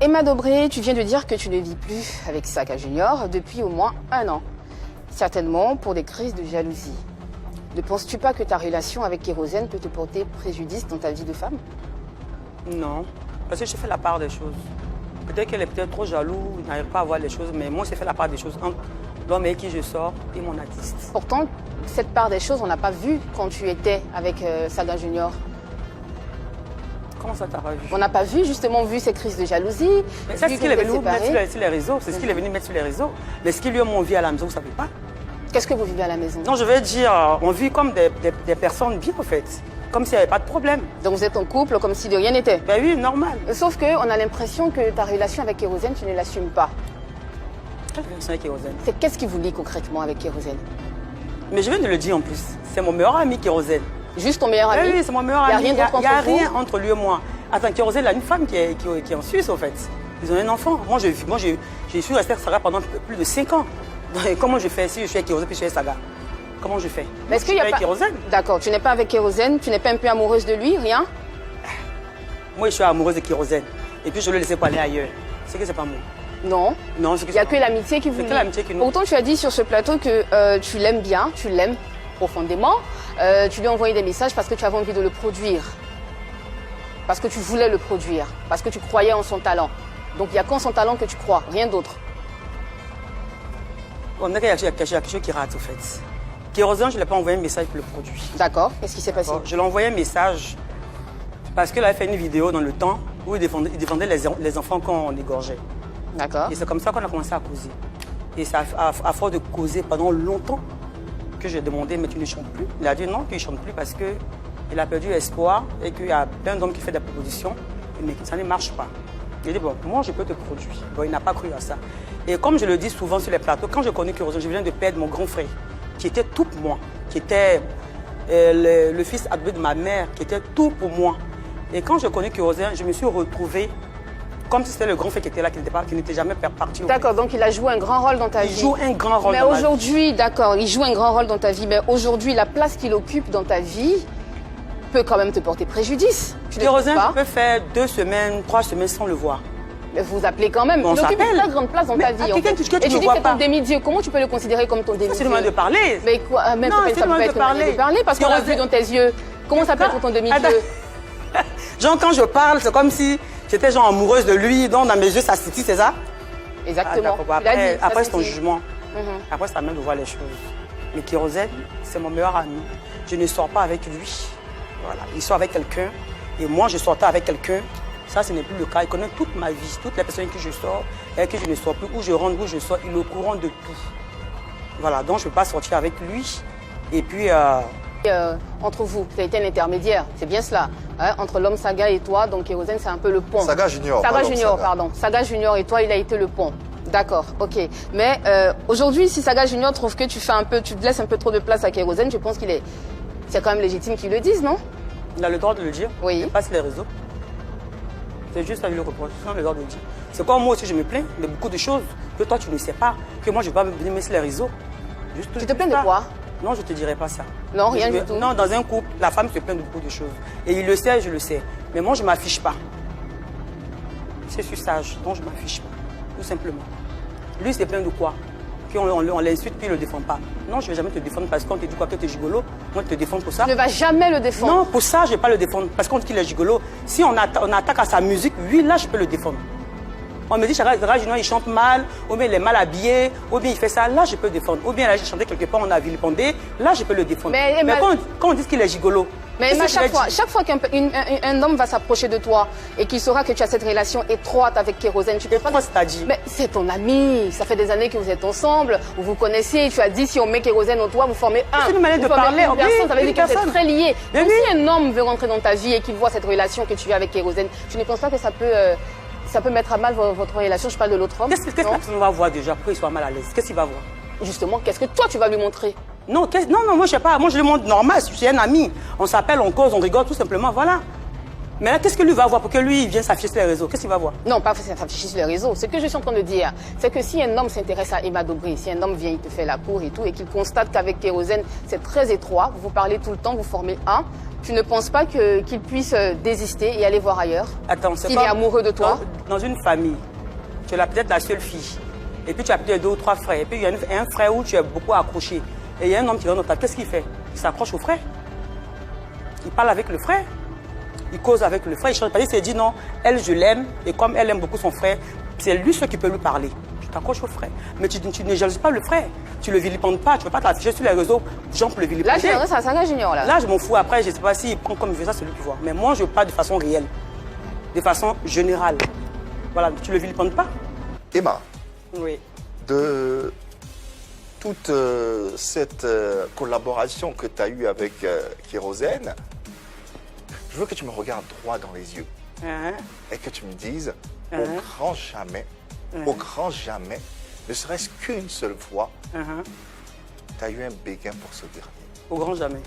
Emma Dobré, tu viens de dire que tu ne vis plus avec Saga Junior depuis au moins 1 an. Certainement pour des crises de jalousie. Ne penses-tu pas que ta relation avec Kérosène peut te porter préjudice dans ta vie de femme? Non, parce que j'ai fait la part des choses. Peut-être qu'elle est peut-être trop jaloux, il n'arrive pas à voir les choses, mais moi j'ai fait la part des choses entre l'homme avec qui je sors et mon artiste. Pourtant, cette part des choses, on n'a pas vu quand tu étais avec Saga Junior. Comment ça t'as pas vu? On n'a pas vu, justement, vu ces crises de jalousie. C'est ce qu'il est venu mettre sur les réseaux. C'est ce qu'il est venu mettre sur les réseaux. Mais ce qu'il lui a envie à la maison, vous ne savez pas. Qu'est-ce que vous vivez à la maison? Non, je veux dire, on vit comme des personnes bien, en fait. Comme s'il n'y avait pas de problème. Donc vous êtes en couple comme si de rien n'était? Ben oui, normal. Sauf qu'on a l'impression que ta relation avec Kérosène, tu ne l'assumes pas. Quelle relation avec Kérosène? Qu'est-ce qui vous lie concrètement avec Kérosène? Mais je viens de le dire en plus. C'est mon meilleur ami, Kérosène. Juste ton meilleur ami? Oui, c'est mon meilleur ami. Il n'y a rien d'autre entre vous? Il n'y a rien entre lui et moi. Attends, Kérosène, il a une femme qui est en Suisse, en fait. Ils ont un enfant. Moi, je suis restée avec Saga pendant plus de 5 ans. Donc, comment je fais si je suis avec Kérosène puis je suis avec Saga? Comment je fais? Mais est-ce qu'il y a avec pas... Kérosène? D'accord, tu n'es pas avec Kérosène, tu n'es pas un peu amoureuse de lui, rien? Moi, je suis amoureuse de Kérosène. Et puis, je le laissais pas aller ailleurs. C'est que c'est pas moi. Non. Non, c'est que il n'y a que l'amitié qui vous lie. C'est que l'amitié qui nous... Pourtant, tu as dit sur ce plateau que tu l'aimes bien, tu l'aimes profondément. Tu lui as envoyé des messages parce que tu avais envie de le produire. Parce que tu voulais le produire. Parce que tu croyais en son talent. Donc, il n'y a qu'en son talent que tu crois, rien d'autre. On dirait qu'il y a quelque chose qui rate, en fait. Kérosène, je ne l'ai pas envoyé un message pour le produit. D'accord. Qu'est-ce qui s'est passé? Je lui ai envoyé un message parce qu'elle avait fait une vidéo dans le temps où il défendait les enfants qu'on égorgeait. D'accord. Et c'est comme ça qu'on a commencé à causer. Et c'est à force de causer pendant longtemps que j'ai demandé, mais tu ne chantes plus. Il a dit non, qu'il ne chante plus parce qu'il a perdu espoir et qu'il y a plein d'hommes qui font des propositions, mais que ça ne marche pas. Il a dit, bon, moi je peux te produire. Bon, il n'a pas cru à ça. Et comme je le dis souvent sur les plateaux, quand je connais Kérosène, je viens de perdre mon grand frère, qui était tout pour moi, qui était le fils adopté de ma mère, qui était tout pour moi. Et quand je connais Kérosène, je me suis retrouvée comme si c'était le grand frère qui était là, qui n'était jamais parti. D'accord, donc il a joué un grand rôle dans ta vie. Il joue un grand rôle dans ta vie. Mais aujourd'hui, d'accord, il joue un grand rôle dans ta vie, mais aujourd'hui, la place qu'il occupe dans ta vie peut quand même te porter préjudice. Kérosène peut faire 2 semaines, 3 semaines sans le voir. Mais vous vous appelez quand même. Il occupe une très grande place dans ta vie. Et tu dis que c'est ton demi-dieu. Comment tu peux le considérer comme ton demi-dieu? C'est le moment de parler. Mais quoi? Même ça peut être le moment de parler parce qu'on l'a vu dans tes yeux. Comment ça peut être ton demi-dieu? Genre, quand je parle, c'est comme si j'étais genre amoureuse de lui. Donc, dans mes yeux, ça suffit, c'est ça? Exactement. Après, c'est ton jugement. Après, c'est à même de voir les choses. Mais Kérosène, c'est mon meilleur ami. Je ne sors pas avec lui. Voilà. Il sort avec quelqu'un. Et moi, je sortais avec quelqu'un. Ça, ce n'est plus le cas. Il connaît toute ma vie, toutes les personnes avec qui je sors et avec qui je ne sors plus, où je rentre, où je sors. Il est au courant de tout. Voilà, donc je ne peux pas sortir avec lui. Et puis... entre vous, tu as été un intermédiaire, c'est bien cela. Hein? Entre l'homme Saga et toi, donc Kérosène, c'est un peu le pont. Saga Junior. Saga Junior, pardon. Saga Junior et toi, il a été le pont. D'accord, ok. Mais aujourd'hui, si Saga Junior trouve que tu te laisses un peu trop de place à Kérosène, je pense c'est quand même légitime qu'il le dise, non? Il a le droit de le dire. Oui. Il passe les réseaux. C'est juste à lui le reproche. C'est le droit de le dire. C'est comme moi aussi, je me plains de beaucoup de choses que toi, tu ne sais pas. Que moi, je ne vais pas venir mettre sur les réseaux. Tu te plains de quoi? Non, je ne te dirai pas ça. Non, rien du tout. Non, dans un couple, la femme se plaint de beaucoup de choses. Et il le sait, je le sais. Mais moi, je ne m'affiche pas. Je suis sage, donc je ne m'affiche pas. Tout simplement. Lui, il se plaint de quoi? Qu'on l'insulte puis il ne le défend pas. Non, je ne vais jamais te défendre parce qu'on te dit quoi que tu es gigolo. Moi, je te défends pour ça. Tu ne vas jamais le défendre? Non, pour ça, je ne vais pas le défendre. Parce qu'on dit qu'il est gigolo. Si on attaque à sa musique, oui, là, je peux le défendre. On me dit, Saga Junior, il chante mal, ou bien il est mal habillé, ou bien il fait ça, là, je peux le défendre. Ou bien là, j'ai chanté quelque part, on a vilipendé, là, je peux le défendre. Mais quand on dit qu'il est gigolo... Mais chaque fois qu'un homme va s'approcher de toi et qu'il saura que tu as cette relation étroite avec Kérosène, tu peux pas... c'est-à-dire? Mais c'est ton ami, ça fait des années que vous êtes ensemble, vous vous connaissez, tu as dit si on met Kérosène en toi, vous formez un. C'est une manière de parler, une personne, ça veut dire que vous êtes très liés. Donc oui. si un homme veut rentrer dans ta vie et qu'il voit cette relation que tu as avec Kérosène, tu ne penses pas que ça peut mettre à mal votre relation? Je parle de l'autre homme. Qu'est-ce que la personne va voir déjà pour qu'il soit mal à l'aise? Qu'est-ce qu'il va voir? Justement, qu'est-ce que toi tu vas lui montrer? Non, moi je sais pas. Moi je lui montre normal. C'est un ami. On s'appelle, on cause, on rigole, tout simplement. Voilà. Mais là, qu'est-ce que lui va voir pour que lui il vienne s'afficher sur les réseaux? Qu'est-ce qu'il va voir? Non, pas s'afficher sur les réseaux. Ce que je suis en train de dire, c'est que si un homme s'intéresse à Emma Dobré, si un homme vient, il te fait la cour et tout, et qu'il constate qu'avec Kérosène, c'est très étroit, vous parlez tout le temps, vous formez un, Tu ne penses pas qu'il puisse désister et aller voir ailleurs? Attends, c'est S'il pas- est amoureux de toi? Dans une famille, tu es peut-être la seule fille. Et puis tu as peut-être 2 ou 3 frères. Et puis il y a un frère où tu es beaucoup accroché. Et il y a un homme qui rentre dans ta tête. Qu'est-ce qu'il fait? Il s'accroche au frère. Il parle avec le frère. Il cause avec le frère. Il change pas. Il s'est dit non, elle, je l'aime. Et comme elle aime beaucoup son frère, c'est lui seul qui peut lui parler. Tu t'accroches au frère. Mais tu ne jalouses pas le frère. Tu le vilipendes pas. Tu ne peux pas t'afficher sur les réseaux. Les gens peuvent le vilipender. Là, tu es à Sanga Junior, là. Là, je m'en fous. Après, je ne sais pas s'il prend comme il veut ça, c'est lui qui voit. Mais moi, je parle de façon réelle. De façon générale. Voilà, tu le vilipendes pas. Emma, Oui. de toute cette collaboration que tu as eue avec Kérosène, je veux que tu me regardes droit dans les yeux et que tu me dises, au grand jamais, ne serait-ce qu'une seule fois, tu as eu un béguin pour ce dernier. Au grand jamais.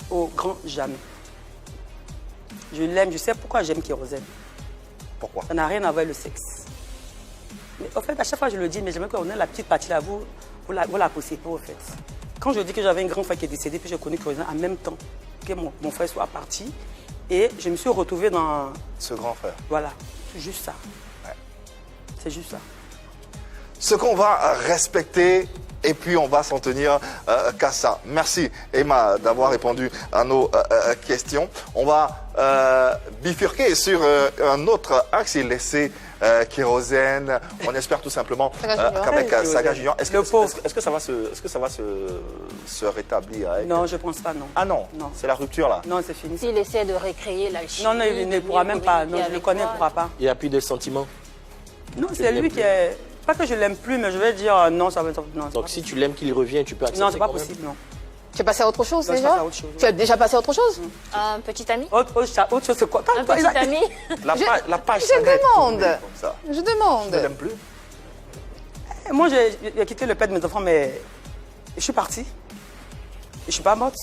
Au grand jamais. Je l'aime, je sais pourquoi j'aime Kérosène. Pourquoi? Ça n'a rien à voir avec le sexe. Mais en fait, à chaque fois je le dis, mais j'aimerais qu'on ait la petite partie là, vous la possédez pas, en fait. Quand je dis que j'avais un grand frère qui est décédé, puis j'ai connu Kérosène en même temps que mon frère soit parti, et je me suis retrouvée dans... Ce grand frère. Voilà, c'est juste ça. Ouais. C'est juste ça. Ce qu'on va respecter et puis on va s'en tenir qu'à ça. Merci Emma d'avoir répondu à nos questions. On va bifurquer sur un autre axe et laisser Kérosène. On espère tout simplement qu'avec Saga Junior, est-ce que ça va se rétablir avec... Non, je pense pas, non. Ah non, Non. C'est la rupture là. Non, c'est fini. S'il essaie de recréer l'alchimie... Non, il ne pourra même pas. Non, je le connais, il ne pourra pas. Il n'y a plus de sentiments. Non, c'est lui qui est... Pas que je l'aime plus, mais je vais dire non, ça va être... Non, Donc si tu l'aimes qu'il revient, tu peux accepter. Non, c'est pas quand même. possible, non. Tu es passé à autre chose Non, je suis déjà? passé à autre chose, Tu as déjà passé à autre chose? Un petit ami? Autre chose, c'est quoi? Un petit ami? La page Je s'arrête demande. comme ça. Je Tu demande. ne l'aimes plus? Moi, j'ai quitté le père de mes enfants, mais je suis partie. Je ne suis pas morte.